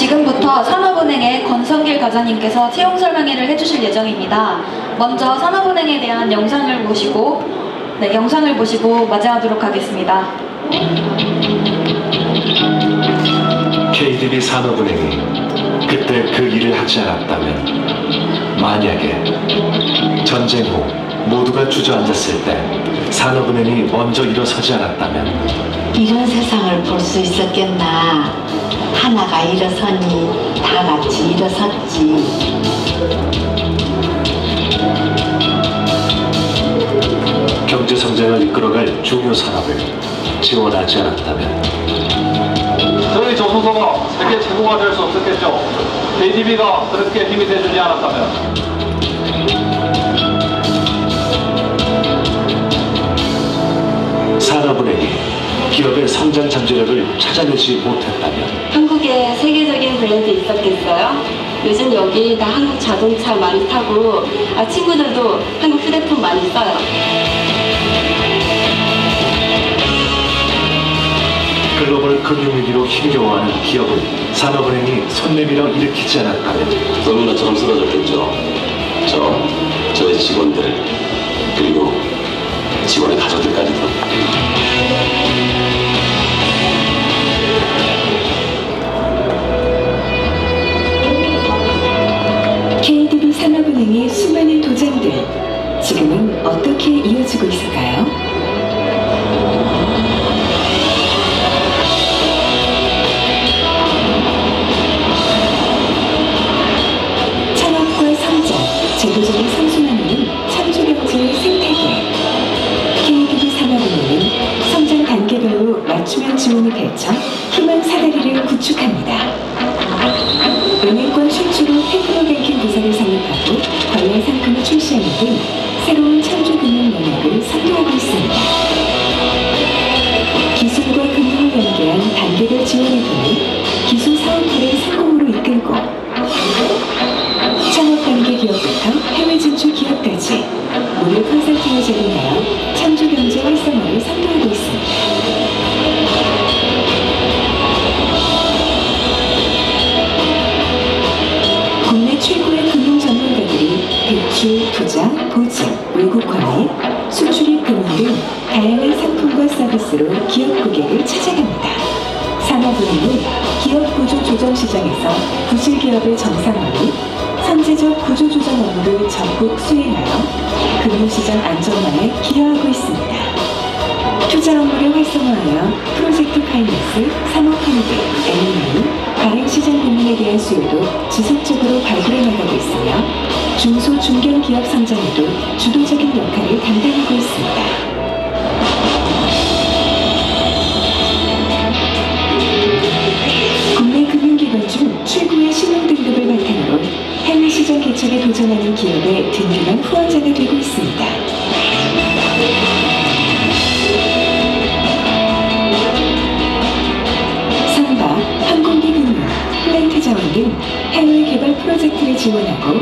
지금부터 산업은행의 권성길 과장님께서 채용 설명회를 해주실 예정입니다. 먼저 산업은행에 대한 영상을 보시고 맞이하도록 하겠습니다. KDB 산업은행이 그때 그 일을 하지 않았다면, 만약에 전쟁 후 모두가 주저앉았을 때 산업은행이 먼저 일어서지 않았다면 이런 세상을 볼 수 있었겠나. 하나가 일어서니 다 같이 일어섰지. 경제 성장을 이끌어갈 중요 산업을 지원하지 않았다면 저희 조선소가 세계 최고가 될 수 없었겠죠. KDB가 그렇게 힘이 돼주지 않았다면. 산업은행이 기업의 성장 잠재력을 찾아내지 못했다면 한국에 세계적인 브랜드 있었겠어요? 요즘 여기 다 한국 자동차 많이 타고 친구들도 한국 휴대폰 많이 써요. 글로벌 금융위기로 힘겨워하는 기업을 산업은행이 손 내밀어 일으키지 않았다면 도미노처럼 쓰러졌겠죠. 저의 직원들, 그리고 직원의 가족들까지도. KDB 산업은행의 수많은 도전들, 지금은 어떻게 이어지고 있을까요? 창업과 성장, 제도적인 성숙만으로는 창조경제의 생태계. KDB 산업은행은 성장 단계별로 맞춤형 지원을 펼쳐 희망 사다리를 구축합니다. 은행권 최초로 테크노뱅킹 부서를 설립하고 관련 상품을 출시하는 등 새로운 창조금융 영역을 선도하고 있습니다. 기술과 금융을 연계한 단계별 지원을 통해 기술 사업화를 성공으로 이끌고 창업 단계 기업부터 해외 진출 기업까지 무료 컨설팅을 제공하여 창조경제 활성화를 선도하고 있습니다. 국내 최고의 금융 전문가들이 대출, 투자, 보증, 외국 관리, 수출입 금융 등 다양한 상품과 서비스로 기업 고객을 찾아갑니다. 산업은행은 기업 구조 조정 시장에서 부실 기업의 정상화로 선제적 구조 조정 업무를 적극 수행하여 금융시장 안정화에 기여하고 있습니다. 투자 업무를 활성화하여 프로젝트 파이낸스, 사모펀드, M&A, 발행시장 금융에 대한 수요도 지속적으로 발굴해 나가고 있으며 중소, 중견기업 성장에도 주도적인 역할을 담당하고 있습니다. 국내 금융기관 중 최고의 신용등급을 바탕으로 해외 시장 개척에 도전하는 기업의 든든한 후원자가 되고 있습니다. 선박, 항공기 금융, 플랜트 자원 등 해외 개발 프로젝트를 지원하고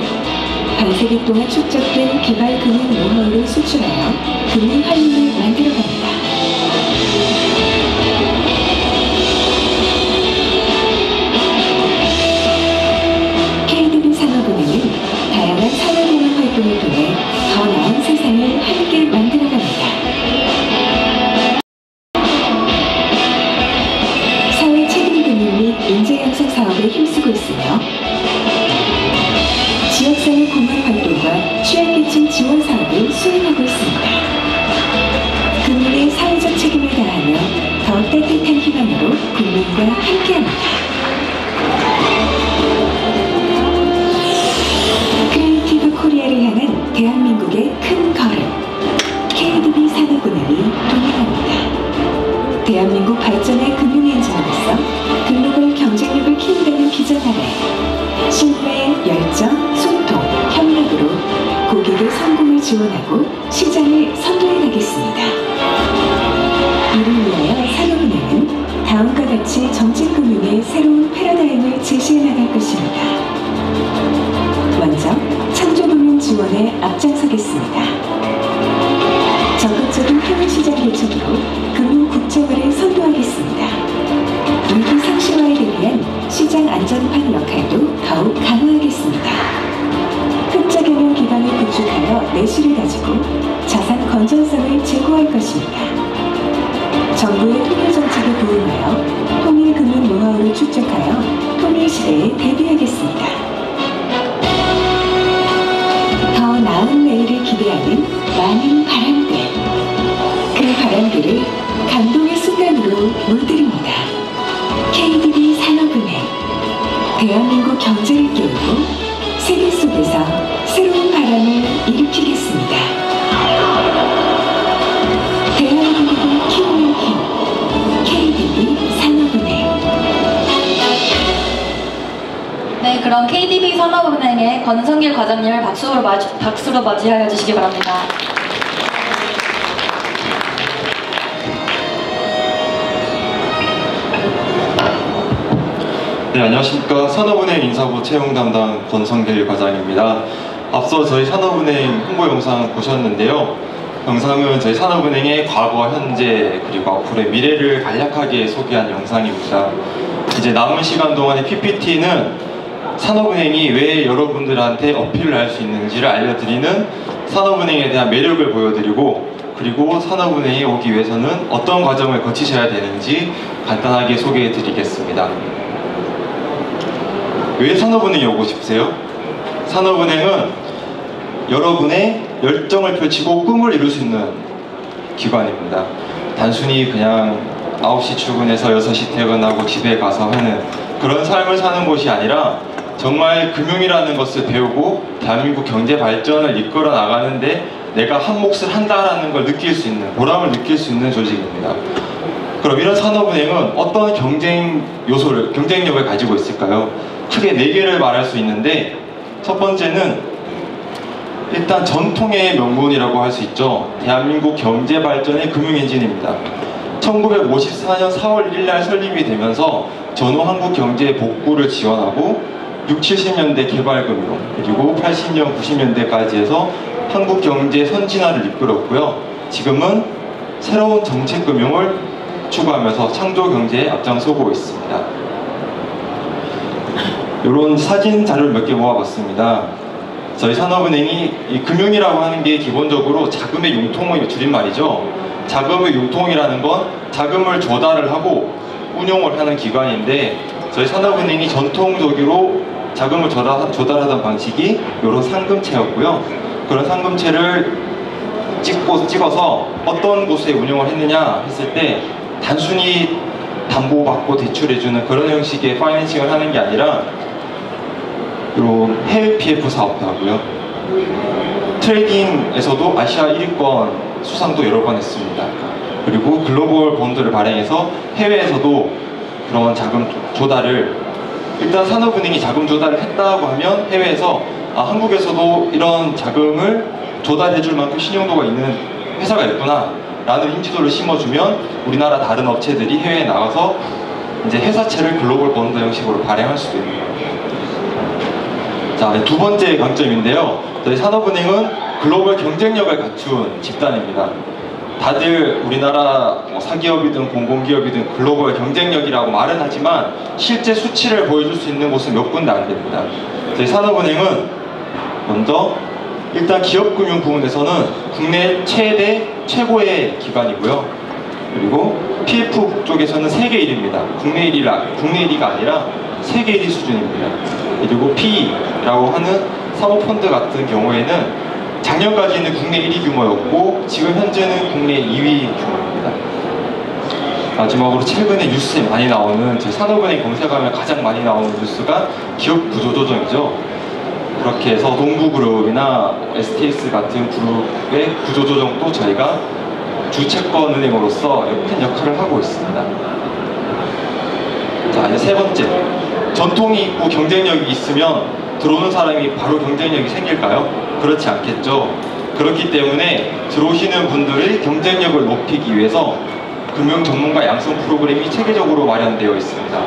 반세기 동안 축적된 개발 금융 노하우를 수출하여 금융 활력을 만들어갑니다. KDB 산업은행은 다양한 산업융합 활동을 통해 더 나은 세상을 함께 만들어갑니다. 사회 책임 금융 및 인재 양성 사업에 힘쓰고 있으며 지역사회 공헌 활동과 취약계층 지원 사업을 수행하고 있습니다. 금융의 사회적 책임을 다하며 더 따뜻한 희망으로 국민과 함께합니다. 크리에이티브 코리아를 향한 대한민국의 큰 걸음, KDB 산업은행이 동행합니다. 대한민국 발전의 금융 엔진으로서 글로벌 경쟁력을 키운다는 비전 아래 신뢰, 열정, 소통, 협력으로 고객의 성공을 지원하고 시장을 선도해 나겠습니다. 이를 위하여 산업은행은 다음과 같이 정책금융의 새로운 패러다임을 제시해 나갈 것입니다. 먼저 창조금융 지원에 앞장서겠습니다. 적극적인 해외시장 개척으로 금융 국제화를 선도하겠습니다. 위기 상시화에 대비한 시장 안전 정부의 통일 정책에 부응하여 통일 금융 노하우를 축적하여 통일 시대에 대비하겠습니다. 더 나은 내일을 기대하는 많은 바람들, 그 바람들을 감동의 순간으로 물들입니다. KDB 산업은행, 대한민국 경제를 깨우고 세계 속에서 새로운 바람을 일으키겠습니다. 대한민국을 키우는 힘, KDB 산업은행. 네, 그럼 KDB 산업은행의 권성길 과장님을 박수로 맞이하여 주시기 바랍니다. 네, 안녕하십니까. 산업은행 인사부 채용 담당 권성길 과장입니다. 앞서 저희 산업은행 홍보 영상 보셨는데요. 영상은 저희 산업은행의 과거, 현재, 그리고 앞으로의 미래를 간략하게 소개한 영상입니다. 이제 남은 시간 동안의 PPT는 산업은행이 왜 여러분들한테 어필을 할 수 있는지를 알려드리는 산업은행에 대한 매력을 보여드리고, 그리고 산업은행에 오기 위해서는 어떤 과정을 거치셔야 되는지 간단하게 소개해 드리겠습니다. 왜 산업은행에 오고 싶으세요? 산업은행은 여러분의 열정을 펼치고 꿈을 이룰 수 있는 기관입니다. 단순히 그냥 9시 출근해서 6시 퇴근하고 집에 가서 하는 그런 삶을 사는 곳이 아니라 정말 금융이라는 것을 배우고 대한민국 경제 발전을 이끌어 나가는데 내가 한 몫을 한다라는 걸 느낄 수 있는, 보람을 느낄 수 있는 조직입니다. 그럼 이런 산업은행은 어떤 경쟁력을 가지고 있을까요? 크게 4개를 말할 수 있는데, 첫 번째는 일단 전통의 명분이라고 할 수 있죠. 대한민국 경제 발전의 금융 엔진입니다. 1954년 4월 1일 날 설립이 되면서 전후 한국 경제 복구를 지원하고 60, 70년대 개발금융, 그리고 80년, 90년대까지 해서 한국 경제 선진화를 이끌었고요. 지금은 새로운 정책금융을 추구하면서 창조 경제에 앞장서고 있습니다. 이런 사진 자료를 몇 개 모아봤습니다. 저희 산업은행이 이 금융이라고 하는 게 기본적으로 자금의 융통의 줄임말이죠. 자금의 융통이라는 건 자금을 조달을 하고 운용을 하는 기관인데, 저희 산업은행이 전통적으로 자금을 조달하던 방식이 이런 상금체였고요. 그런 상금체를 찍어서 어떤 곳에 운용을 했느냐 했을 때, 단순히 담보받고 대출해주는 그런 형식의 파이낸싱을 하는 게 아니라 이런 해외 PF 사업도 하고요. 트레이딩에서도 아시아 1위권 수상도 여러 번 했습니다. 그리고 글로벌 본드를 발행해서 해외에서도 그런 자금 조달을, 일단 산업은행이 자금 조달을 했다고 하면 해외에서 한국에서도 이런 자금을 조달해줄 만큼 신용도가 있는 회사가 있구나 라는 인지도를 심어주면 우리나라 다른 업체들이 해외에 나가서 이제 회사채를 글로벌 본드 형식으로 발행할 수도 있는 거예요. 자, 두 번째 강점인데요. 저희 산업은행은 글로벌 경쟁력을 갖춘 집단입니다. 다들 우리나라 사기업이든 공공기업이든 글로벌 경쟁력이라고 말은 하지만 실제 수치를 보여줄 수 있는 곳은 몇 군데 안 됩니다. 저희 산업은행은 먼저 일단 기업금융 부문에서는 국내 최고의 기관이고요. 그리고 PF 쪽에서는 세계 1위입니다. 국내 1위가 아니라 세계 1위 수준입니다. 그리고 PE라고 하는 사모펀드 같은 경우에는 작년까지는 국내 1위 규모였고 지금 현재는 국내 2위 규모입니다. 마지막으로 최근에 뉴스에 많이 나오는, 제 산업은행 검색하면 가장 많이 나오는 뉴스가 기업 구조조정이죠. 그렇게 해서 동부그룹이나 STS 같은 그룹의 구조조정도 저희가 주채권은행으로서 큰 역할을 하고 있습니다. 자, 이제 세 번째, 전통이 있고 경쟁력이 있으면 들어오는 사람이 바로 경쟁력이 생길까요? 그렇지 않겠죠. 그렇기 때문에 들어오시는 분들의 경쟁력을 높이기 위해서 금융 전문가 양성 프로그램이 체계적으로 마련되어 있습니다.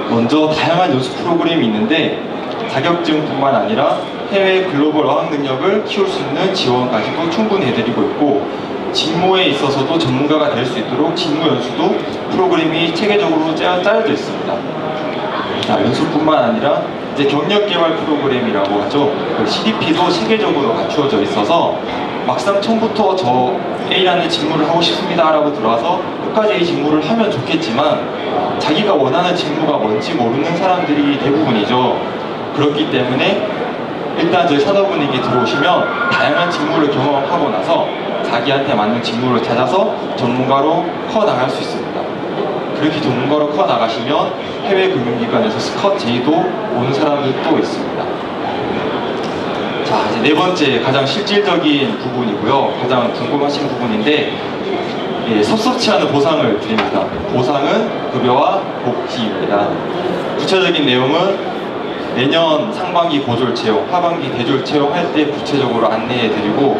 먼저 다양한 연수 프로그램이 있는데 자격증뿐만 아니라 해외 글로벌 어학 능력을 키울 수 있는 지원까지도 충분히 해드리고 있고, 직무에 있어서도 전문가가 될 수 있도록 직무 연수도 프로그램이 체계적으로 짜여져 있습니다. 자, 연수뿐만 아니라 이제 경력 개발 프로그램이라고 하죠. 그 CDP도 체계적으로 갖추어져 있어서 막상 처음부터 저 A라는 직무를 하고 싶습니다 라고 들어와서 끝까지 A 직무를 하면 좋겠지만 자기가 원하는 직무가 뭔지 모르는 사람들이 대부분이죠. 그렇기 때문에 일단 저희 산업은행에 들어오시면 다양한 직무를 경험하고 나서 자기한테 맞는 직무를 찾아서 전문가로 커나갈 수 있습니다. 그렇게 전문가로 커나가시면 해외 금융기관에서 스카웃 제의도 오는 사람들도 있습니다. 자, 이제 네 번째 가장 실질적인 부분이고요. 가장 궁금하신 부분인데 예, 섭섭치 않은 보상을 드립니다. 보상은 급여와 복지입니다. 구체적인 내용은 내년 상반기 고졸 채용, 하반기 대졸 채용할 때 구체적으로 안내해드리고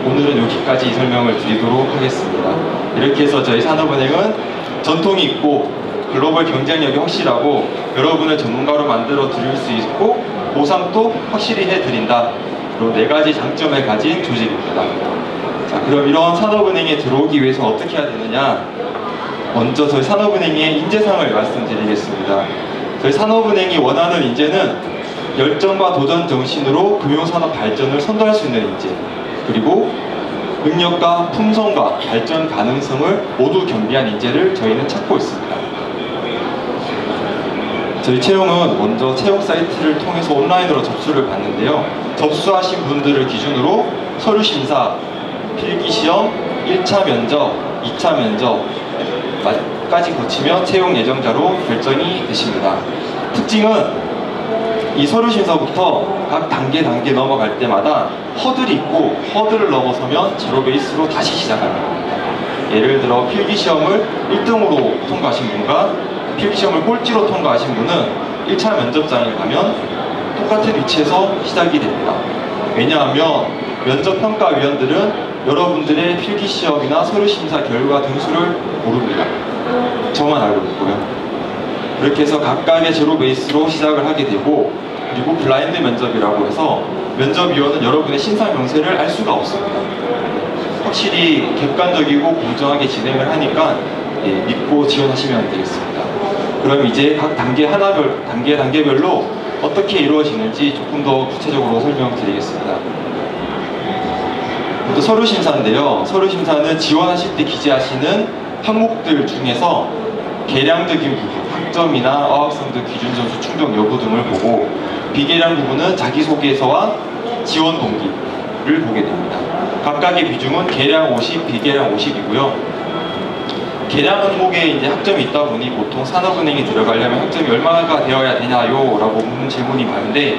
오늘은 여기까지 설명을 드리도록 하겠습니다. 이렇게 해서 저희 산업은행은 전통이 있고 글로벌 경쟁력이 확실하고 여러분을 전문가로 만들어 드릴 수 있고 보상도 확실히 해드린다. 그리고 4가지 장점을 가진 조직입니다. 자, 그럼 이런 산업은행에 들어오기 위해서 어떻게 해야 되느냐? 먼저 저희 산업은행의 인재상을 말씀드리겠습니다. 저희 산업은행이 원하는 인재는 열정과 도전 정신으로 금융산업 발전을 선도할 수 있는 인재, 그리고 능력과 품성과 발전 가능성을 모두 겸비한 인재를 저희는 찾고 있습니다. 저희 채용은 먼저 채용 사이트를 통해서 온라인으로 접수를 받는데요. 접수하신 분들을 기준으로 서류 심사, 필기시험, 1차 면접, 2차 면접까지 거치며 채용 예정자로 결정이 되십니다. 특징은 이 서류 심사부터 각 단계 넘어갈 때마다 허들이 있고 허들을 넘어서면 제로 베이스로 다시 시작하는 겁니다. 예를 들어 필기시험을 1등으로 통과하신 분과 필기시험을 꼴찌로 통과하신 분은 1차 면접장에 가면 똑같은 위치에서 시작이 됩니다. 왜냐하면 면접평가위원들은 여러분들의 필기시험이나 서류심사 결과 등수를 모릅니다. 저만 알고 있고요. 그렇게 해서 각각의 제로 베이스로 시작을 하게 되고, 그리고 블라인드 면접이라고 해서 면접위원은 여러분의 신상 명세를 알 수가 없습니다. 확실히 객관적이고 공정하게 진행을 하니까 믿고 지원하시면 되겠습니다. 그럼 이제 각 단계별로 어떻게 이루어지는지 조금 더 구체적으로 설명드리겠습니다. 먼저 서류심사인데요. 서류심사는 지원하실 때 기재하시는 항목들 중에서 계량적인 부분, 학점이나 어학성적 기준 점수 충족 여부 등을 보고, 비계량 부분은 자기소개서와 지원 동기를 보게 됩니다. 각각의 비중은 계량 50, 비계량 50이고요. 계량 항목에 이제 학점이 있다 보니 보통 산업은행에 들어가려면 학점이 얼마가 되어야 되냐요? 라고 묻는 질문이 많은데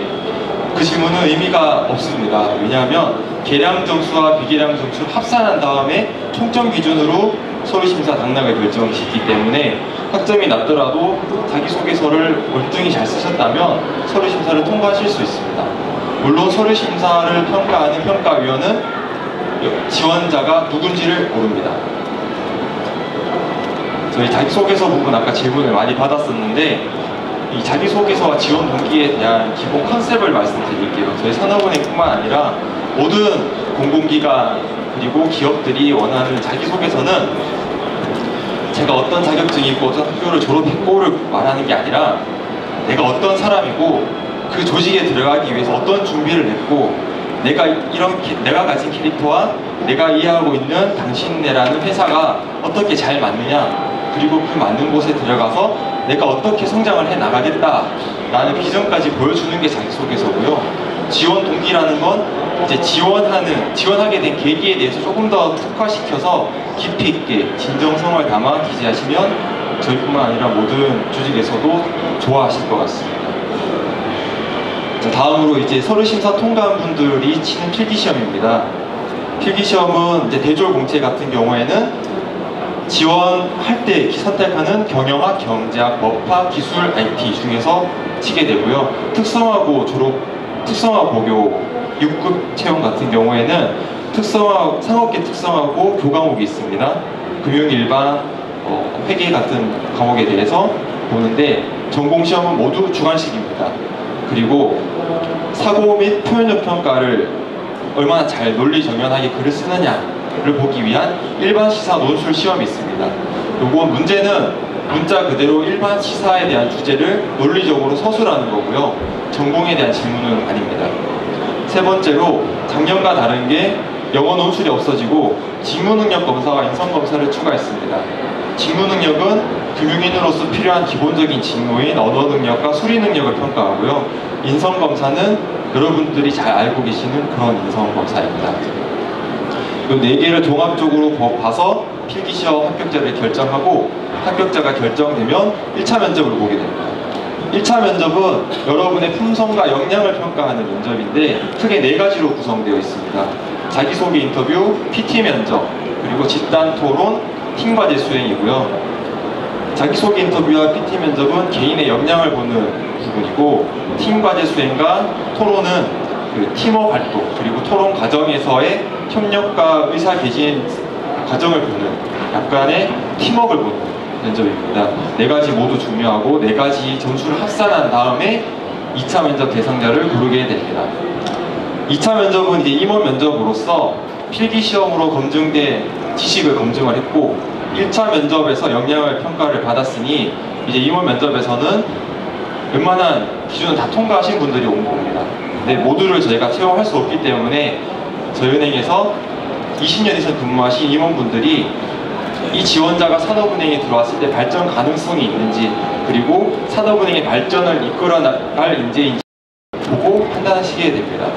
그 질문은 의미가 없습니다. 왜냐하면 계량 점수와 비계량 점수를 합산한 다음에 총점 기준으로 서류심사 당락을 결정짓기 때문에 학점이 낮더라도 자기소개서를 월등히 잘 쓰셨다면 서류심사를 통과하실 수 있습니다. 물론 서류심사를 평가하는 평가위원은 지원자가 누군지를 모릅니다. 저희 자기소개서 부분 아까 질문을 많이 받았었는데 이 자기소개서와 지원 동기에 대한 기본 컨셉을 말씀드릴게요. 저희 산업은행뿐만 아니라 모든 공공기관 그리고 기업들이 원하는 자기소개서는 제가 어떤 자격증이 있고 어떤 학교를 졸업했고를 말하는 게 아니라 내가 어떤 사람이고 그 조직에 들어가기 위해서 어떤 준비를 했고 내가 가진 캐릭터와 내가 이해하고 있는 당신네라는 회사가 어떻게 잘 맞느냐, 그리고 그 맞는 곳에 들어가서 내가 어떻게 성장을 해 나가겠다라는 비전까지 보여주는 게 자기소개서고요. 지원 동기라는 건 이제 지원하게 된 계기에 대해서 조금 더 특화시켜서 깊이 있게 진정성을 담아 기재하시면 저희뿐만 아니라 모든 조직에서도 좋아하실 것 같습니다. 자, 다음으로 이제 서류심사 통과한 분들이 치는 필기시험입니다. 필기시험은 이제 대졸 공채 같은 경우에는 지원할 때 선택하는 경영학, 경제학, 법학, 기술, IT 중에서 치게 되고요. 특성화 고교 6급 채용 같은 경우에는 상업계 특성화고 교과목이 있습니다. 금융 일반, 회계 같은 과목에 대해서 보는데 전공시험은 모두 주관식입니다. 그리고 사고 및 표현력 평가를 얼마나 잘 논리 정연하게 글을 쓰느냐를 보기 위한 일반 시사 논술 시험이 있습니다. 요거 문제는 문자 그대로 일반 시사에 대한 주제를 논리적으로 서술하는 거고요. 전공에 대한 질문은 아닙니다. 세 번째로 작년과 다른 게 영어 논술이 없어지고 직무능력 검사와 인성검사를 추가했습니다. 직무능력은 금융인으로서 필요한 기본적인 직무인 언어능력과 수리능력을 평가하고요. 인성검사는 여러분들이 잘 알고 계시는 그런 인성검사입니다. 이 4개를 종합적으로 봐서 필기시험 합격자를 결정하고 합격자가 결정되면 1차 면접을 보게 됩니다. 1차 면접은 여러분의 품성과 역량을 평가하는 면접인데 크게 4가지로 구성되어 있습니다. 자기소개 인터뷰, PT 면접, 그리고 집단 토론, 팀과제 수행이고요. 자기소개 인터뷰와 PT 면접은 개인의 역량을 보는 부분이고, 팀과제 수행과 토론은 그 팀워크 활동, 그리고 토론 과정에서의 협력과 의사 개진 과정을 보는 약간의 팀워크를 보는 면접입니다. 4가지 모두 중요하고 4가지 점수를 합산한 다음에 2차 면접 대상자를 고르게 됩니다. 2차 면접은 이제 임원 면접으로서 필기시험으로 검증된 지식을 검증을 했고, 1차 면접에서 역량을 평가를 받았으니 이제 임원 면접에서는 웬만한 기준은 다 통과하신 분들이 온 겁니다. 근데 모두를 저희가 채용할 수 없기 때문에 저희 은행에서 20년 이상 근무하신 임원분들이 이 지원자가 산업은행에 들어왔을 때 발전 가능성이 있는지, 그리고 산업은행의 발전을 이끌어 나갈 인재인지 보고 판단하시게 됩니다.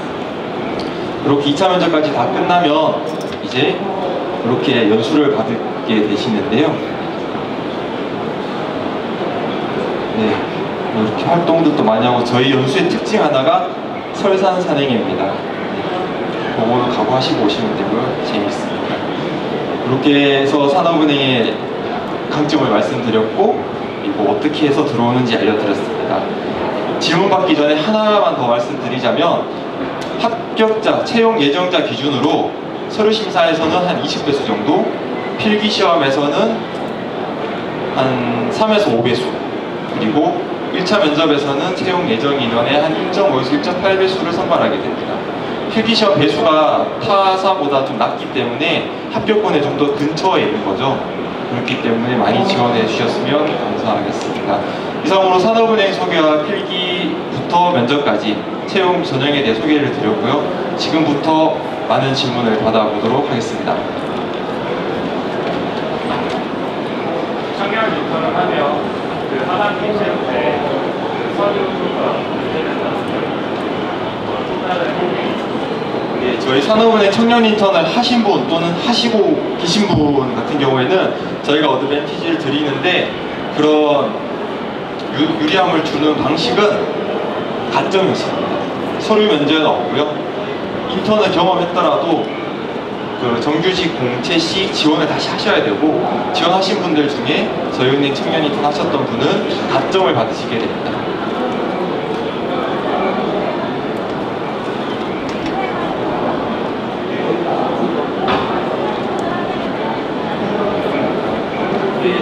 이렇게 2차 면접까지 다 끝나면 이제 이렇게 연수를 받게 되시는데요. 네, 이렇게 활동들도 많이 하고, 저희 연수의 특징 하나가 설산산행입니다. 그거는 각오하시고 오시면 되고요. 재밌습니다. 이렇게 해서 산업은행의 강점을 말씀드렸고, 그리고 어떻게 해서 들어오는지 알려드렸습니다. 질문 받기 전에 하나만 더 말씀드리자면, 합격자, 채용 예정자 기준으로 서류심사에서는 한 20배수 정도, 필기시험에서는 한 3에서 5배수, 그리고 1차 면접에서는 채용 예정 인원의 한 1.5에서 1.8배수를 선발하게 됩니다. 필기시험 배수가 타사보다 좀 낮기 때문에 합격권에 좀 더 근처에 있는 거죠. 그렇기 때문에 많이 지원해 주셨으면 감사하겠습니다. 이상으로 산업은행 소개와 필기부터 면접까지 채용 전형에 대해 소개를 드렸고요. 지금부터 많은 질문을 받아보도록 하겠습니다. 청년 인턴을 하면 그 하나 필시할 때 서류가 네, 저희 산업은행 청년 인턴을 하신 분 또는 하시고 계신 분 같은 경우에는 저희가 어드밴티지를 드리는데, 그런 유리함을 주는 방식은 가점이 있습니다. 서류 면제는 없고요. 인턴을 경험했더라도 그 정규직 공채 시 지원을 다시 하셔야 되고, 지원하신 분들 중에 저희 은행 청년 인턴 하셨던 분은 가점을 받으시게 됩니다.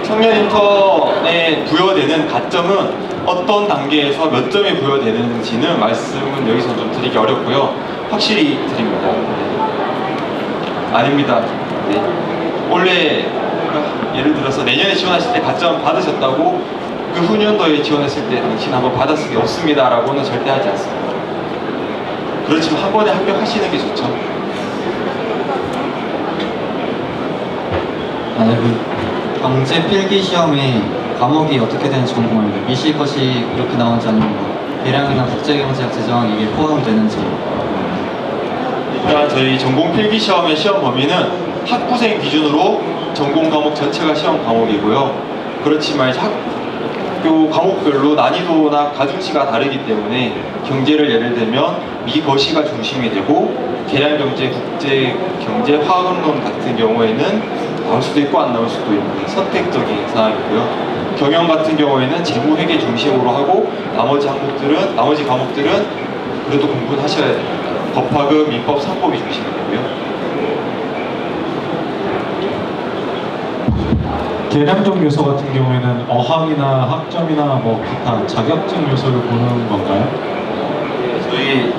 청년 인턴에 부여되는 가점은 어떤 단계에서 몇 점이 부여되는지는 말씀은 여기서 좀 드리기 어렵고요. 확실히 드립니다. 네. 아닙니다. 네. 원래 예를 들어서 내년에 지원하실 때 가점 받으셨다고 그 후년도에 지원했을 때 당신 한번 받았을 게 없습니다 라고는 절대 하지 않습니다. 그렇지만 한 번에 합격하시는 게 좋죠. 경제 필기 시험에 과목이 어떻게 되는지 궁금합니다. 미실 것이 그렇게 나오는지 아니면 대량이나 국제경제학 제정 이게 포함되는지. 일단 저희 전공 필기 시험의 시험 범위는 학부생 기준으로 전공 과목 전체가 시험 과목이고요. 그렇지만 학교 과목별로 난이도나 가중치가 다르기 때문에 경제를 예를 들면 미거시가 중심이 되고, 계량경제, 국제경제, 화학論같은 경우에는 나올 수도 있고 안 나올 수도 있는 선택적인 사항이고요. 경영 같은 경우에는 재무회계 중심으로 하고, 나머지 과목들은 그래도 공부는 하셔야 됩니다. 법학은 민법, 상법이 중심이 되고요. 계량적 요소 같은 경우에는 어학이나 학점이나 뭐 기타 자격증 요소를 보는 건가요? 저희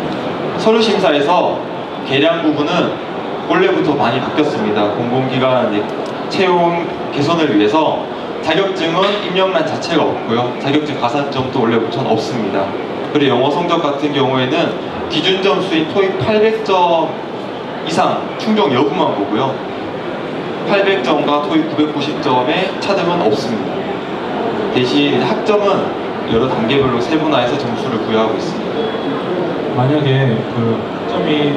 서류심사에서 계량 부분은 원래부터 많이 바뀌었습니다. 공공기관 채용 개선을 위해서 자격증은 입력란 자체가 없고요. 자격증 가산점도 원래부터는 없습니다. 그리고 영어 성적 같은 경우에는 기준 점수인 토익 800점 이상 충족 여부만 보고요. 800점과 토익 990점의 차등은 없습니다. 대신 학점은 여러 단계별로 세분화해서 점수를 부여하고 있습니다. 만약에 그 학점이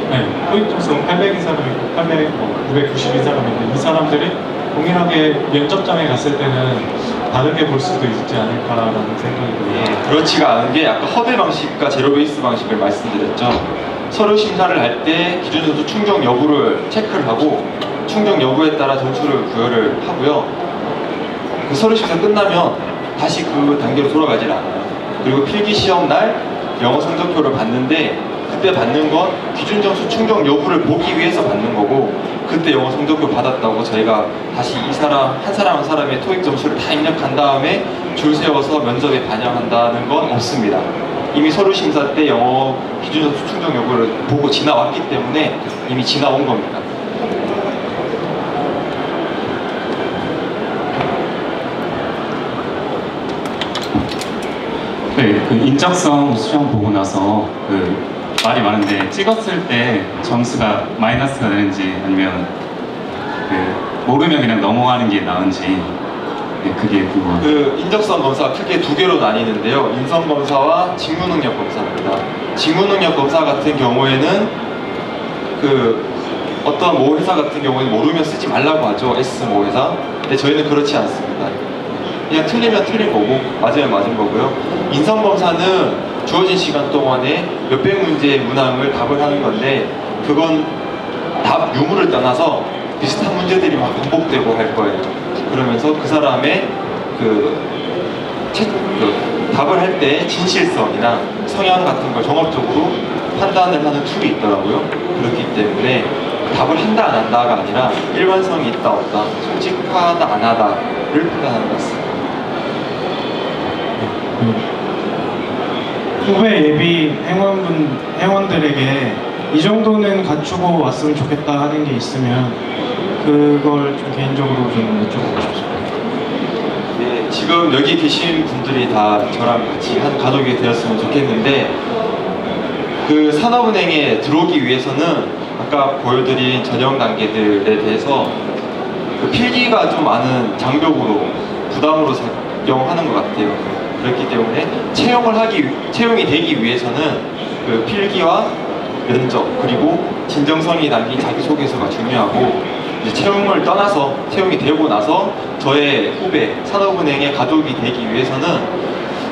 토익 점수가 800인 사람이 있고 990인 사람이 있는데 이 사람들이 동일하게 면접장에 갔을 때는 다르게 볼 수도 있지 않을까라는 생각이 들어요. 그렇지가 않은 게 아까 허들 방식과 제로 베이스 방식을 말씀드렸죠. 서류 심사를 할 때 기준 점수 충족 여부를 체크를 하고 충족 여부에 따라 점수를 부여를 하고요. 그 서류 심사 끝나면 다시 그 단계로 돌아가질 않아요. 그리고 필기 시험 날 영어 성적표를 받는데 그때 받는 건 기준 점수 충족 여부를 보기 위해서 받는 거고 그때 영어 성적표 받았다고 저희가 다시 한 사람 한 사람의 토익 점수를 다 입력한 다음에 줄 세워서 면접에 반영한다는 건 없습니다. 이미 서류 심사 때 영어 기준 점수 충족 여부를 보고 지나왔기 때문에 이미 지나온 겁니다. 네, 그 인적성 시험 보고 나서 그 말이 많은데 찍었을 때 점수가 마이너스가 되는지 아니면 그 모르면 그냥 넘어가는 게 나은지 그게 궁금합니다. 그 인적성 검사가 크게 두 개로 나뉘는데요. 인성 검사와 직무능력 검사입니다. 직무능력 검사 같은 경우에는 그 어떤 모 회사 같은 경우에는 모르면 쓰지 말라고 하죠. S 모 회사. 근데 저희는 그렇지 않습니다. 그냥 틀리면 틀린 거고 맞으면 맞은 거고요. 인성 검사는 주어진 시간 동안에 몇백 문제의 문항을 답을 하는 건데 그건 답 유무를 떠나서 비슷한 문제들이 막 반복되고 할 거예요. 그러면서 그 사람의 답을 할 때 진실성이나 성향 같은 걸 종합적으로 판단을 하는 툴이 있더라고요. 그렇기 때문에 답을 한다 안 한다가 아니라 일관성이 있다 없다, 솔직하다 안 하다를 판단하는 것 같습니다. 후배 예비 회원들에게 이 정도는 갖추고 왔으면 좋겠다 하는 게 있으면 그걸 좀 개인적으로 좀 여쭤보고 싶습니다. 네, 지금 여기 계신 분들이 다 저랑 같이 한 가족이 되었으면 좋겠는데 그 산업은행에 들어오기 위해서는 아까 보여드린 전형 단계들에 대해서 그 필기가 좀 많은 장벽으로 부담으로 작용하는 것 같아요. 그렇기 때문에 채용이 되기 위해서는 그 필기와 면접 그리고 진정성이 담긴 자기소개서가 중요하고 이제 채용을 떠나서 채용이 되고 나서 저의 후배 산업은행의 가족이 되기 위해서는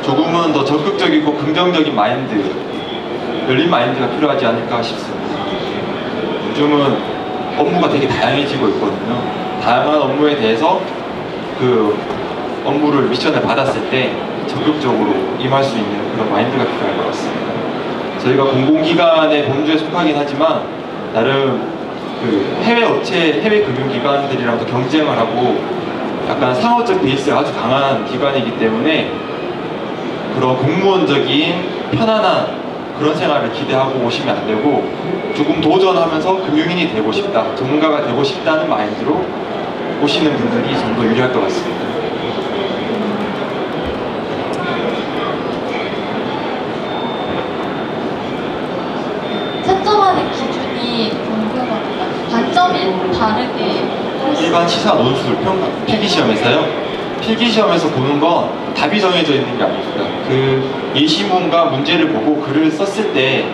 조금은 더 적극적이고 긍정적인 마인드, 열린 마인드가 필요하지 않을까 싶습니다. 요즘은 업무가 되게 다양해지고 있거든요. 다양한 업무에 대해서 그 업무를 미션을 받았을 때 적극적으로 임할 수 있는 그런 마인드가 필요할 것 같습니다. 저희가 공공기관의 범주에 속하긴 하지만 나름 그 해외 업체, 해외 금융기관들이랑도 경쟁을 하고 약간 상업적 베이스가 아주 강한 기관이기 때문에 그런 공무원적인 편안한 그런 생활을 기대하고 오시면 안 되고 조금 도전하면서 금융인이 되고 싶다, 전문가가 되고 싶다는 마인드로 오시는 분들이 좀 더 유리할 것 같습니다. 채점하는 기준이 궁금합니다. 단점이 다르게 일반 시사 논술 평가 필기시험에서요. 필기시험에서 보는 건 답이 정해져 있는 게 아닙니다. 그 예시문과 문제를 보고 글을 썼을 때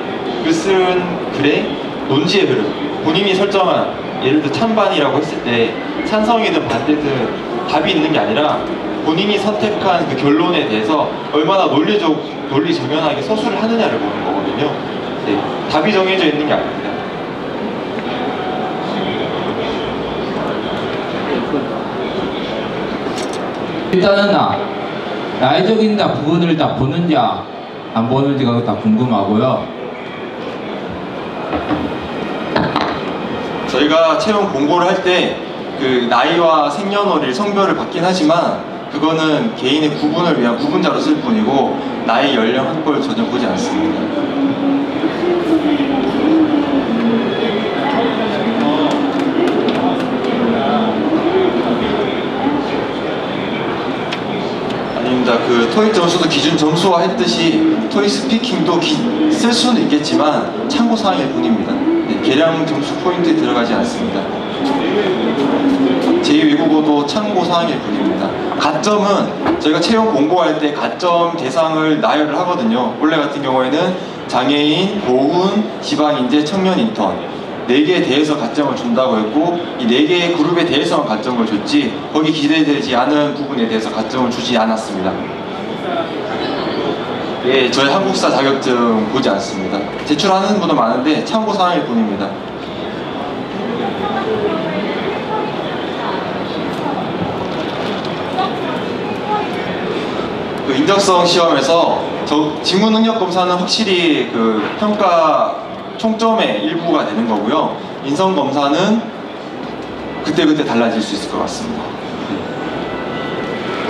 그 쓴 글의 논지의 흐름, 본인이 설정한 예를 들어 찬반이라고 했을 때 찬성이든 반대든 답이 있는 게 아니라 본인이 선택한 그 결론에 대해서 얼마나 논리 정연하게 서술을 하느냐를 보는 거거든요. 네, 답이 정해져 있는 게 아닙니다. 일단은 나이적인 부분을 다 보는지 안 보는지가 다 궁금하고요. 저희가 채용 공고를 할 때 그 나이와 생년월일, 성별을 받긴 하지만 그거는 개인의 구분을 위한 구분자로 쓸 뿐이고 나이, 연령, 학벌 전혀 보지 않습니다. 아닙니다. 그 토익 점수도 기준 점수화 했듯이 토익 스피킹도 쓸 수는 있겠지만 참고사항일 뿐입니다. 네. 계량 점수 포인트에 들어가지 않습니다. 제2외국어도 참고사항일 뿐입니다. 가점은 저희가 채용 공고할 때 가점 대상을 나열을 하거든요. 원래 같은 경우에는 장애인, 보훈, 지방인재, 청년 인턴 4개에 대해서 가점을 준다고 했고 이 4개의 그룹에 대해서만 가점을 줬지 거기 기대되지 않은 부분에 대해서 가점을 주지 않았습니다. 예, 저희 한국사 자격증 보지 않습니다. 제출하는 분도 많은데 참고사항일 뿐입니다. 그 인적성 시험에서 직무 능력 검사는 확실히 그 평가 총점의 일부가 되는 거고요. 인성 검사는 그때그때 달라질 수 있을 것 같습니다.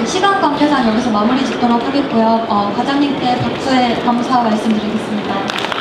시간 관계상 여기서 마무리 짓도록 하겠고요. 과장님께 박수의 감사 말씀드리겠습니다.